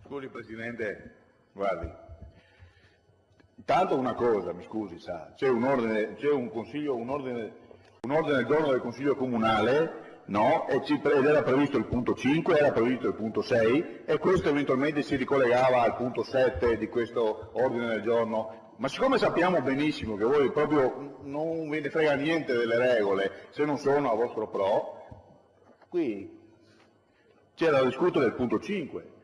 Scusi Presidente, guardi, intanto una cosa, mi scusi, sa, c'è un ordine del giorno del Consiglio Comunale, no? Ed era previsto il punto 5, era previsto il punto 6 e questo eventualmente si ricollegava al punto 7 di questo ordine del giorno. Ma siccome sappiamo benissimo che voi proprio non ve ne frega niente delle regole se non sono a vostro pro, qui c'era da discutere del punto 5.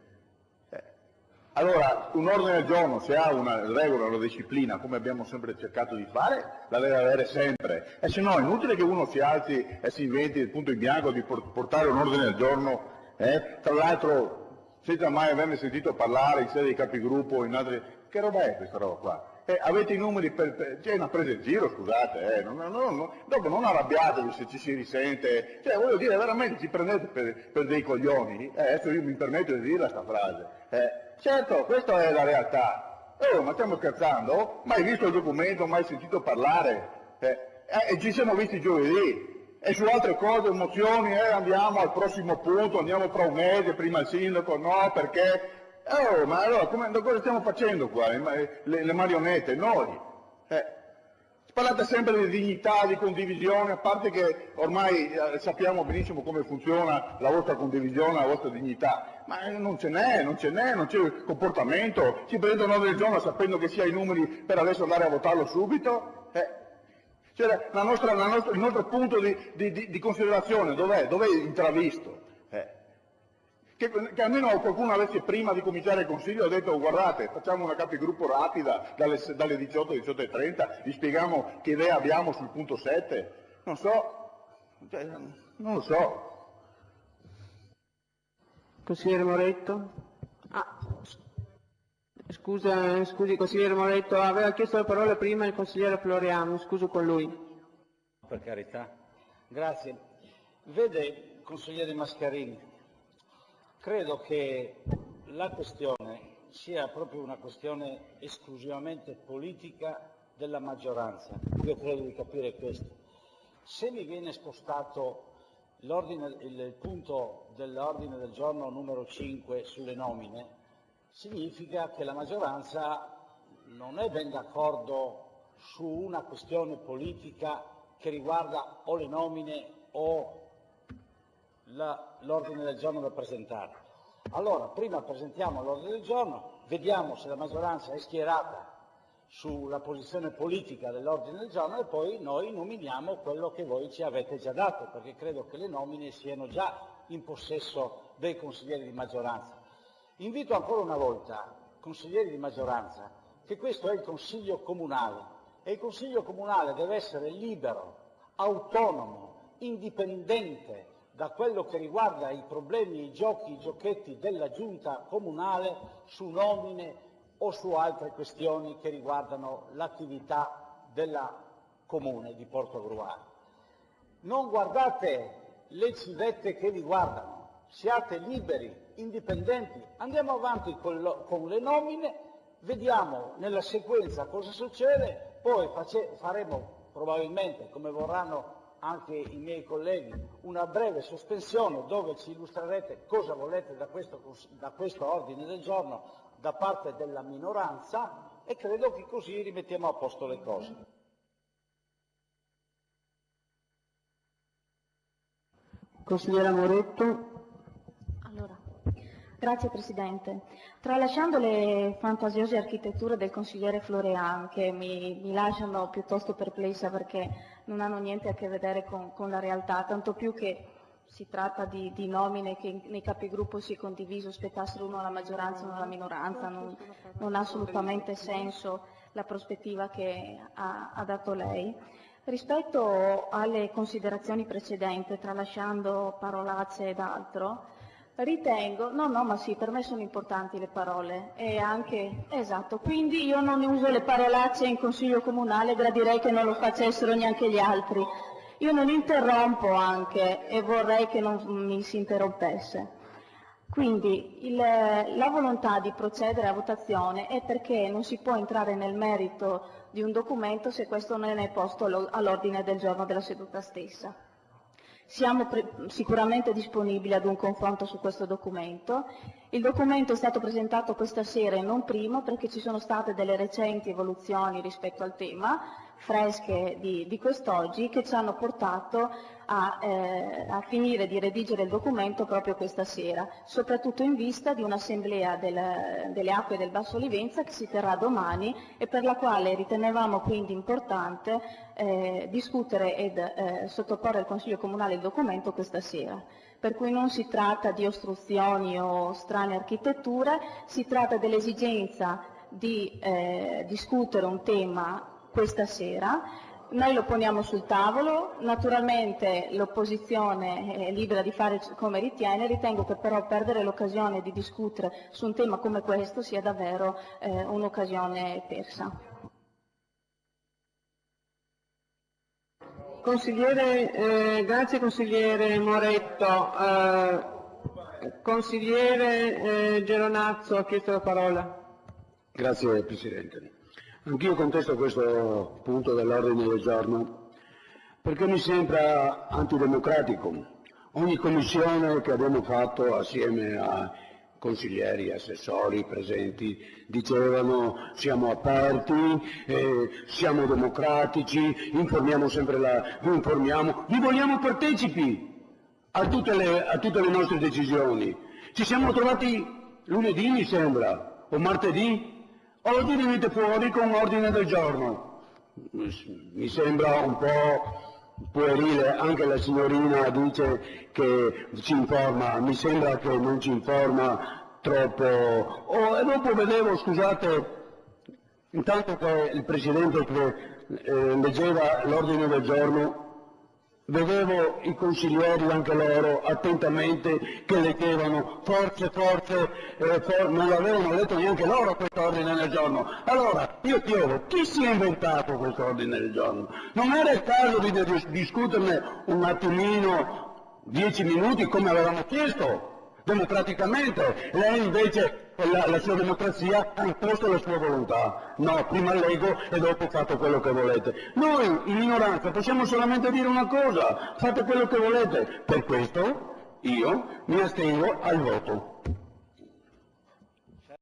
Allora, un ordine del giorno, se ha una regola, una disciplina, come abbiamo sempre cercato di fare, la deve avere sempre. E se no è inutile che uno si alzi e si inventi il punto in bianco di portare un ordine del giorno, tra l'altro senza mai averne sentito parlare in sede di capigruppo, in altri... Che roba è questa roba qua? Avete i numeri c'è una presa in giro, scusate, dopo non arrabbiatevi se ci si risente, cioè voglio dire, veramente ci prendete per dei coglioni, adesso io mi permetto di dire questa frase, certo, questa è la realtà, ma stiamo scherzando? Mai visto il documento, mai sentito parlare, e ci siamo visti giovedì, e su altre cose, mozioni, andiamo al prossimo punto, andiamo fra un mese, prima il sindaco, no, perché... ma allora cosa stiamo facendo qua? Le marionette, noi? Parlate sempre di dignità, di condivisione, a parte che ormai sappiamo benissimo come funziona la vostra condivisione, la vostra dignità, ma non c'è comportamento, ci prendono l'ordine del giorno sapendo che si ha i numeri per adesso andare a votarlo subito? Cioè, il nostro punto di considerazione dov'è? Dov'è intravisto? Che almeno qualcuno avesse prima di cominciare il Consiglio detto guardate, facciamo una capigruppo rapida dalle 18 alle 18:30, vi spieghiamo che idea abbiamo sul punto 7, non lo so. Consigliere Moretto? Scusi consigliere Moretto, aveva chiesto la parola prima il consigliere Floriano, scuso con lui. Per carità. Grazie. Vede, consigliere Mascarini, credo che la questione sia proprio una questione esclusivamente politica della maggioranza. Io credo di capire questo. Se mi viene spostato il punto dell'ordine del giorno numero 5 sulle nomine, significa che la maggioranza non è ben d'accordo su una questione politica che riguarda o le nomine o l'ordine del giorno da presentare. Allora, prima presentiamo l'ordine del giorno, vediamo se la maggioranza è schierata sulla posizione politica dell'ordine del giorno e poi noi nominiamo quello che voi ci avete già dato, perché credo che le nomine siano già in possesso dei consiglieri di maggioranza. Invito ancora una volta, consiglieri di maggioranza, che questo è il Consiglio Comunale e il Consiglio Comunale deve essere libero, autonomo, indipendente da quello che riguarda i problemi, i giochi, i giochetti della giunta comunale su nomine o su altre questioni che riguardano l'attività della comune di Portogruaro. Non guardate le civette che vi guardano, siate liberi, indipendenti, andiamo avanti con le nomine, vediamo nella sequenza cosa succede, poi faremo probabilmente, come vorranno anche i miei colleghi, una breve sospensione dove ci illustrerete cosa volete da questo ordine del giorno da parte della minoranza e credo che così rimettiamo a posto le cose. Consigliera Moretto. Grazie Presidente. Tralasciando le fantasiose architetture del consigliere Florean, che mi lasciano piuttosto perplessa perché non hanno niente a che vedere con la realtà, tanto più che si tratta di nomine che nei capigruppo si è condiviso, spettassero uno alla maggioranza e uno alla minoranza, non ha assolutamente senso la prospettiva che ha dato lei. Rispetto alle considerazioni precedenti, tralasciando parolacce ed altro, ritengo, ma sì, per me sono importanti le parole e anche, esatto, quindi io non uso le parolacce in consiglio comunale, gradirei che non lo facessero neanche gli altri. Io non interrompo anche e vorrei che non mi si interrompesse. Quindi la volontà di procedere a votazione è perché non si può entrare nel merito di un documento se questo non è posto all'ordine del giorno della seduta stessa. Siamo sicuramente disponibili ad un confronto su questo documento. Il documento è stato presentato questa sera e non prima perché ci sono state delle recenti evoluzioni rispetto al tema, fresche di quest'oggi, che ci hanno portato a finire di redigere il documento proprio questa sera, soprattutto in vista di un'assemblea delle acque del Basso Livenza che si terrà domani e per la quale ritenevamo quindi importante discutere ed sottoporre al Consiglio Comunale il documento questa sera. Per cui non si tratta di ostruzioni o strane architetture, si tratta dell'esigenza di discutere un tema questa sera. Noi lo poniamo sul tavolo, naturalmente l'opposizione è libera di fare come ritiene, ritengo che però perdere l'occasione di discutere su un tema come questo sia davvero un'occasione persa. Grazie consigliere Moretto. Consigliere Geronazzo ha chiesto la parola. Grazie Presidente. Anch'io contesto questo punto dell'ordine del giorno perché mi sembra antidemocratico. Ogni commissione che abbiamo fatto assieme a consiglieri, assessori presenti, dicevano siamo aperti, siamo democratici, informiamo sempre vi informiamo, vi vogliamo partecipi a tutte le nostre decisioni. Ci siamo trovati lunedì mi sembra, o martedì, oggi venite fuori con un ordine del giorno. Mi sembra un po' puerile, anche la signorina dice che ci informa, mi sembra che non ci informa troppo. E dopo vedevo, scusate, intanto che il Presidente che leggeva l'ordine del giorno, vedevo i consiglieri anche loro attentamente che leggevano, forse non l'avevano letto neanche loro questo ordine del giorno. Allora io chiedo, chi si è inventato questo ordine del giorno? Non era il caso di discuterne un attimino, 10 minuti come avevamo chiesto democraticamente? Lei invece la sua democrazia ha imposto la sua volontà. No, prima leggo e dopo fate quello che volete. Noi in minoranza possiamo solamente dire una cosa, fate quello che volete. Per questo io mi astengo al voto.